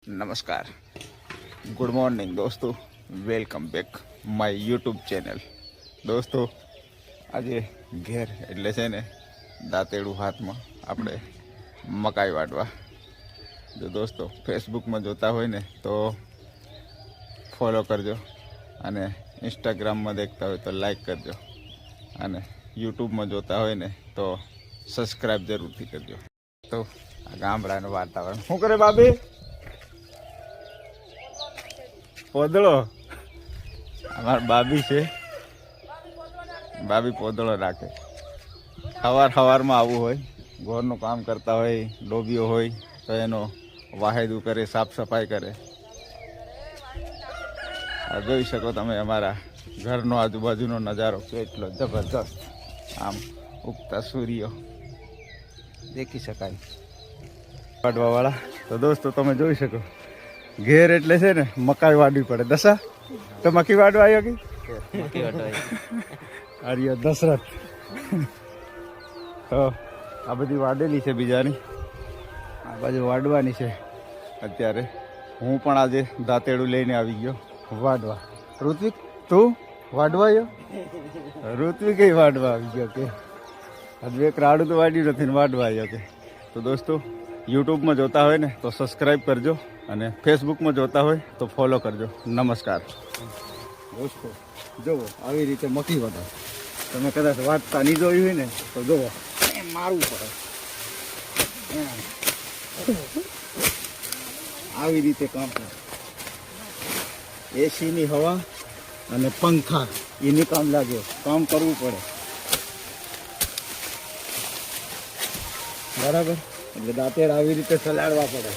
નમસ્કાર, good morning દોસ્તો, welcome back my YouTube channel. દોસ્તો આજે ઘેર એટલે છે ને દાંતેડું હાથમાં આપણે મકાઈ વાટવા. જો દોસ્તો ફેસબુકમાં જોતા હોય ને તો ફોલો કરજો, અને ઇન્સ્ટાગ્રામમાં દેખતા હોય તો લાઈક કરજો, અને યુટ્યુબમાં જોતા હોય ને તો સબસ્ક્રાઈબ જરૂરથી કરજો. તો આ ગામડાનું વાતાવરણ શું કરે બાબી? પોદળો અમારા બાબી છે, બાબી પોદળો રાખે. સવારમાં આવવું હોય, ઘરનું કામ કરતા હોય, ડોબીઓ હોય તો એનો વાહેદું કરે, સાફ સફાઈ કરે. આ જોઈ શકો તમે અમારા ઘરનો આજુબાજુનો નજારો કેટલો જબરજસ્ત, આમ ઉગતા સૂર્ય દેખી શકાય વાડવાવાળા. તો દોસ્તો તમે જોઈ શકો ઘેર એટલે છે ને મકાઈ વાડવી પડે. દશા તો મકી વાડવા આવ્યો કે આર્ય દશરથ. તો આ બધી વાડેલી છે, બીજાની આ બાજુ વાડવાની છે. અત્યારે હું પણ આજે દાંતેડું લઈને આવી ગયો વાડવા. ઋત્વિક તું વાડવા આવ્યો? ઋત્વિક વાડવા આવી ગયો કે હજુ એક રાડું તો વાડ્યું નથી ને વાડવા આવ્યો કે. તો દોસ્તો યુટ્યુબમાં જોતા હોય ને તો સબસ્ક્રાઈબ કરજો, અને ફેસબુકમાં જોતા હોય તો ફોલો કરજો. નમસ્કાર દોસ્તો, જુઓ આવી રીતે મકી વાટો. તમે કદાચ વાટતા નહીં જોયું હોય ને તો જુઓ એમ મારવું પડે, આવી રીતે કામ કરે. એસીની હવા અને પંખા એની કામ લાગે, કામ કરવું પડે બરાબર. એટલે દાંતેડ આવી રીતે ચલાડવા પડે.